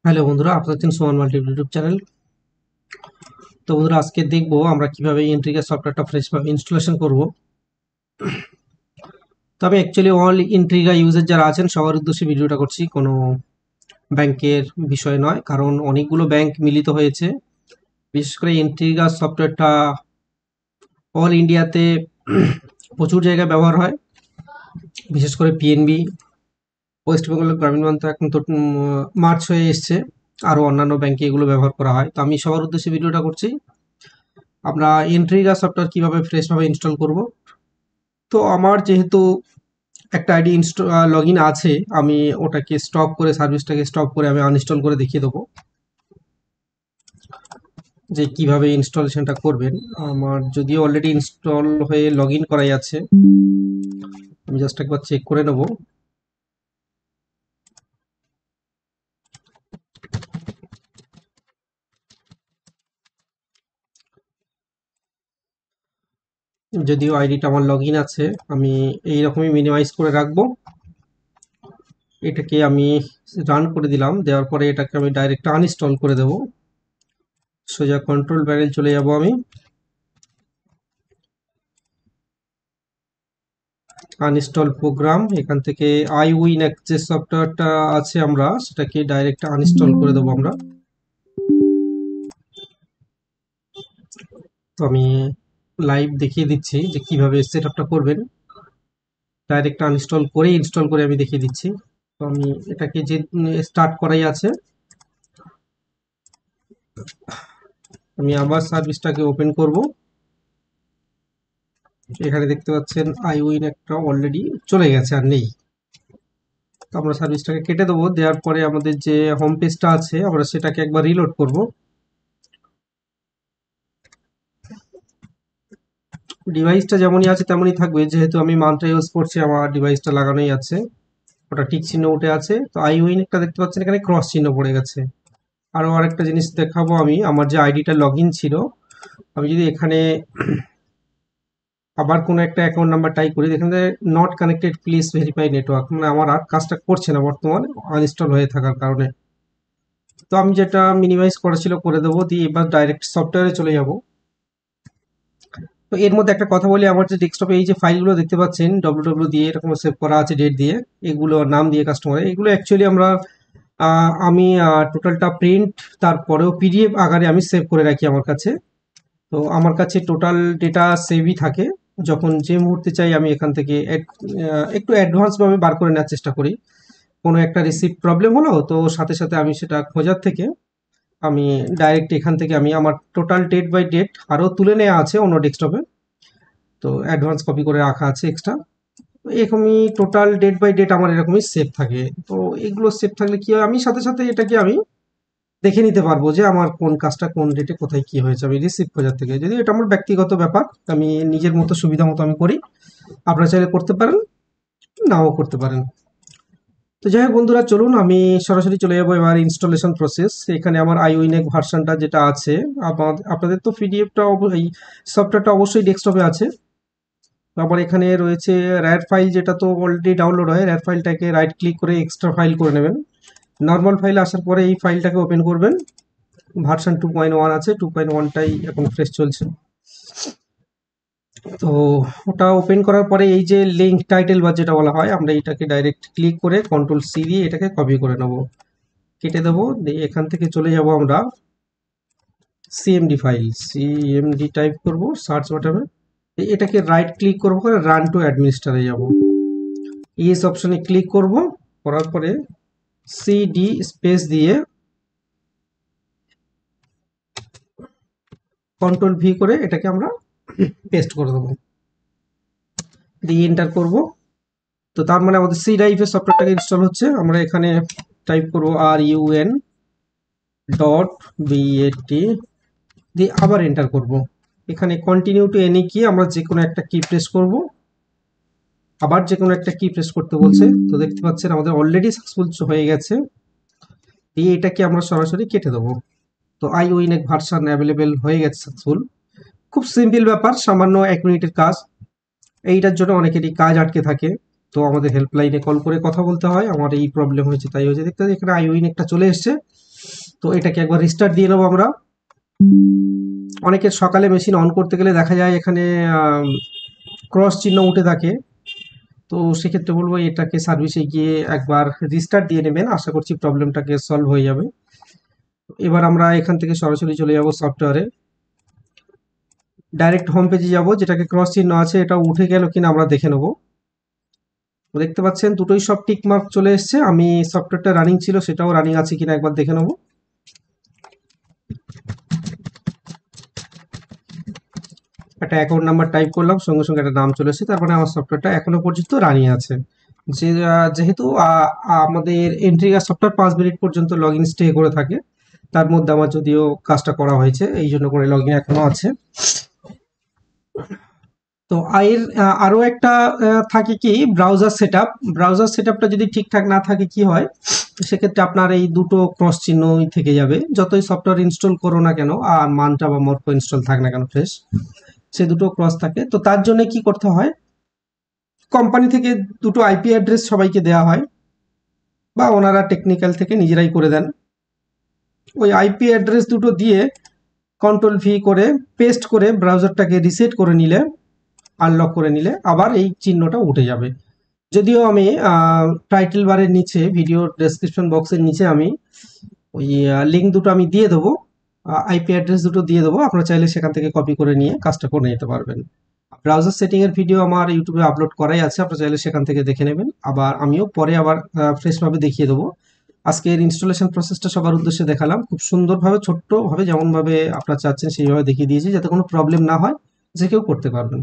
Hello বন্ধুরা, আপনারা দেখছেন সুমন মাল্টি ইউটিউব চ্যানেল। তো বন্ধুরা, আজকে দেখবো আমরা কিভাবে ইন্ট্রিগা সফটওয়্যারটা ফ্রেশভাবে ইনস্টলেশন করব। তবে অ্যাকচুয়ালি অল ইন্ট্রিগা ইউজার যারা আছেন সবার উদ্দেশ্যে ভিডিওটা করছি, কোনো ব্যাংকের বিষয় নয়, কারণ অনেকগুলো ব্যাংক মিলিত হয়েছে। বিশেষ করে ইন্ট্রিগা সফটওয়্যারটা অল ইন্ডিয়াতে প্রচুর জায়গায় ব্যবহার হয়। বিশেষ করে পিএনবি, ওয়েস্ট বেঙ্গল গ্রামীণ ব্যাংক তো এখন তো মার্চ হয়ে এসছে, আরও অন্যান্য ব্যাংকে এগুলো ব্যবহার করা হয়। তো আমি সবার উদ্দেশ্যে ভিডিওটা করছি, আমরা ইন্ট্রিগা সফটওয়্যার কিভাবে ফ্রেশভাবে ইনস্টল করব। তো আমার যেহেতু একটা আইডি লগ ইন আছে, আমি ওটাকে স্টপ করে, সার্ভিসটাকে স্টপ করে আমি আনইনস্টল করে দেখিয়ে দেবো যে কিভাবে ইনস্টলেশনটা করবেন। আমার যদিও অলরেডি ইনস্টল হয়ে লগ ইন করাই আছে, আমি জাস্ট একবার চেক করে নেব। যদিও আইডিটা আমার লগ ইন আছে, আমি এইরকমই মিনিমাইজ করে রাখবো। এটাকে আমি রান করে দিলাম, দেওয়ার পরে এটাকে আমি ডাইরেক্ট আনইনস্টল করে দেবো। সোজা কন্ট্রোল প্যানেল চলে যাব আমি, আনইনস্টল প্রোগ্রাম, এখান থেকে আইউইন যে সফটওয়্যারটা আছে আমরা সেটাকে ডাইরেক্ট আনইনস্টল করে দেবো আমরা। তো আমি লাইভ দেখিয়ে দিচ্ছি যে কিভাবে সেট আপটা করবেন। ডাইরেক্ট আনইনস্টল করে ইনস্টল করে আমি দেখিয়ে দিচ্ছি। তো আমি এটাকে যে স্টার্ট করাই আছে, আমি আবার সার্ভিসটাকে ওপেন করব। এখানে দেখতে পাচ্ছেন আইউইন একটা অলরেডি চলে গেছে, আর নেই। তো আমরা সার্ভিসটাকে কেটে দেবো, দেওয়ার পরে আমাদের যে হোম পেজটা আছে আমরা সেটাকে একবার রিলোড করব। ডিভাইসটা যেমনই আছে তেমনই থাকবে, যেহেতু আমি মান্ত্রা ইউজ করছি, আমার ডিভাইসটা লাগানোই আছে, ওটা টিক চিহ্ন উঠে আছে। তো আইউইন একটা দেখতে পাচ্ছেন এখানে ক্রস চিহ্ন পড়ে গেছে। আরও আরেকটা জিনিস দেখাবো, আমি আমার যে আইডিটা লগ ইন ছিল, আমি যদি এখানে আবার কোনো একটা অ্যাকাউন্ট নাম্বার টাইপ করি, এখানে not connected please verify network, মানে আমার আর কাজটা করছে না বর্তমানে আনইনস্টল হয়ে থাকার কারণে। তো আমি যেটা মিনিমাইজ করা ছিল করে দেবো, দিয়ে এবার ডাইরেক্ট সফটওয়্যারে চলে যাব। তো এর মধ্যে একটা কথা বলি, আমার যে ডেস্কটপে এই যে ফাইলগুলো দেখতে পাচ্ছেন ডব্লিউ দিয়ে এরকম সেভ করা আছে, ডেট দিয়ে, এগুলো নাম দিয়ে কাস্টমার, এগুলো অ্যাকচুয়ালি আমরা আমি টোটালটা প্রিন্ট তারপরেও পিডিএফ আকারে আমি সেভ করে রাখি আমার কাছে। তো আমার কাছে টোটাল ডেটা সেভই থাকে, যখন যে মুহূর্তে চাই আমি এখান থেকে একটু অ্যাডভান্সভাবে বার করে নেওয়ার চেষ্টা করি। কোনো একটা রিসিভ প্রবলেম হলো তো সাথে সাথে আমি সেটা খোঁজার থেকে আমি ডাইরেক্ট এখান থেকে আমি আমার টোটাল ডেট বাই ডেট আরও তুলে নেওয়া আছে অন্য ডেস্কটপে, তো অ্যাডভান্স কপি করে রাখা আছে এক্সট্রা। এরকমই টোটাল ডেট বাই ডেট আমার এরকমই সেভ থাকে। তো এগুলো সেভ থাকলে কি হয়, আমি সাথে সাথে এটাকে আমি দেখে নিতে পারবো যে আমার কোন কাজটা কোন ডেটে কোথায় কি হয়েছে, আমি রিসিভ খোঁজার থেকে। যদি এটা আমার ব্যক্তিগত ব্যাপার, আমি নিজের মতো সুবিধা মতো আমি করি, আপনারা চাইলে করতে পারেন, নাও করতে পারেন। তো যাই হোক বন্ধুরা, চলুন আমি সরাসরি চলে যাবো এবার ইনস্টলেশন প্রসেস। এখানে আমার আইউইনেক ভার্সনটা যেটা আছে, আপনাদের তো পিডিএফটা এই সফটওয়্যারটা অবশ্যই ডেস্কটপে আছে। আবার এখানে রয়েছে র্যার ফাইল, যেটা তো অলরেডি ডাউনলোড হয়। র্যার ফাইলটাকে রাইট ক্লিক করে এক্সট্রা ফাইল করে নেবেন। নর্মাল ফাইল আসার পরে এই ফাইলটাকে ওপেন করবেন। ভার্সন 2.1 আছে, 2.1টাই এখন ফ্রেশ চলছে। তো ওটা ওপেন করার পরে এই যে লিঙ্ক টাইটেল বা যেটা বলা হয়, আমরা এটাকে ডাইরেক্ট ক্লিক করে কন্ট্রোল সি দিয়ে এটাকে কপি করে নেব, কেটে দেবো। দিয়ে এখান থেকে চলে যাব আমরা সিএমডি ফাইল, সিএমডি টাইপ করব সার্চ বাটনে, এটাকে রাইট ক্লিক করবো করে রান টু অ্যাডমিনিস্ট্রারে যাব, ইয়েস অপশনে ক্লিক করব। করার পরে সিডি স্পেস দিয়ে কন্ট্রোল ভি করে এটাকে আমরা পেস্ট করে দেবো, দিয়ে এন্টার করব। তো তার মানে আমাদের সি ড্রাইভের সফটওয়্যারটাকে ইনস্টল হচ্ছে। আমরা এখানে টাইপ করব RUN.BAT দিয়ে আবার এন্টার করব। এখানে কন্টিনিউ টু এনি কি আমরা যে কোনো একটা কি প্রেস করব, আবার যে কোনো একটা কি প্রেস করতে বলছে। তো দেখতে পাচ্ছেন আমাদের অলরেডি সাকসেসফুল হয়ে গেছে। দিয়ে এটাকে আমরা সরাসরি কেটে দেবো। তো আইউইনেক ভার্সন অ্যাভেলেবেল হয়ে গেছে সাকসেসফুল। খুব সিম্পল ব্যাপার, সামান্য 1 মিনিটের কাজ। এইটার জন্য অনেকেরই কাজ আটকে থাকে। তো আমাদের হেল্পলাইনে কল করে কথা বলতে হয়, আমার এই প্রবলেম হয়েছে তাই হয়েছে। দেখতে এখানে আইওইন একটা চলে এসছে, তো এটাকে একবার রিস্টার্ট দিয়ে নেবো আমরা। অনেকের সকালে মেশিন অন করতে গেলে দেখা যায় এখানে ক্রস চিহ্ন উঠে থাকে, তো সেক্ষেত্রে বলবো এটাকে সার্ভিসে গিয়ে একবার রিস্টার্ট দিয়ে নেবেন, আশা করছি প্রবলেমটাকে সলভ হয়ে যাবে। এবার আমরা এখান থেকে সরাসরি চলে যাব সফটওয়্যারে, ডাইরেক্ট হোম পেজে যাব, যেটাকে ক্রস চিহ্ন আছে এটা উঠে গেল কিনা আমরা দেখে নেব। দেখতে পাচ্ছেন দুটোই সব টিক মার্ক চলে এসছে, আমি সফটওয়্যারটা রানিং ছিল সেটাও রানিং আছে কিনা একবার দেখে নেব। একটা অ্যাকাউন্ট নাম্বার টাইপ করলাম, সঙ্গে সঙ্গে একটা নাম চলে এসেছে, তার মানে আমার সফটওয়্যারটা এখনো পর্যন্ত রানিং আছে। যেহেতু আমাদের এন্ট্রিগার সফটওয়্যার 5 মিনিট পর্যন্ত লগ ইন স্টে করে থাকে, তার মধ্যে আমার যদিও কাজটা করা হয়েছে এই জন্য করে লগ ইন এখনো আছে। তো আরো একটা থাকে কি ব্রাউজার সেটআপ। ব্রাউজার সেটআপটা যদি ঠিকঠাক না থাকে কি হয়, সেক্ষেত্রে আপনার এই দুটো ক্রস চিহ্নই থেকে যাবে, যতই সফটওয়্যার ইনস্টল করো না কেন আর মানটা বা মর্কো ইনস্টল থাক না কেন ফ্রেশ, সে দুটো ক্রস থাকে। তো তার জন্য কি করতে হয়, কোম্পানি থেকে দুটো আইপি অ্যাড্রেস সবাইকে দেওয়া হয়, বা ওনারা টেকনিক্যাল থেকে নিজেরাই করে দেন। ওই আইপি অ্যাড্রেস দুটো দিয়ে কন্ট্রোল ভি করে পেস্ট করে ব্রাউজারটাকে রিসেট করে নিলে, আনলক করে নিলে আবার এই চিহ্নটা উঠে যাবে। যদিও আমি টাইটেল বারের নিচে ভিডিও ডেসক্রিপশন বক্সের নিচে আমি ওই লিঙ্ক দুটো আমি দিয়ে দেবো, আইপি অ্যাড্রেস দুটো দিয়ে দেবো, আপনারা চাইলে সেখান থেকে কপি করে নিয়ে কাজটা করে নিতে পারবেন। ব্রাউজার সেটিং এর ভিডিও আমার ইউটিউবে আপলোড করাই আছে, আপনারা চাইলে সেখান থেকে দেখে নেবেন। আবার আমিও পরে আবার ফ্রেশভাবে দেখিয়ে দেবো। আজকের ইনস্টলেশন প্রসেসটা সবার উদ্দেশ্যে দেখালাম, খুব সুন্দরভাবে ছোট্টভাবে যেমনভাবে আপনারা চাচ্ছেন সেইভাবে দেখিয়ে দিয়েছি, যাতে কোনো প্রবলেম না হয়, যে কেউ করতে পারবেন।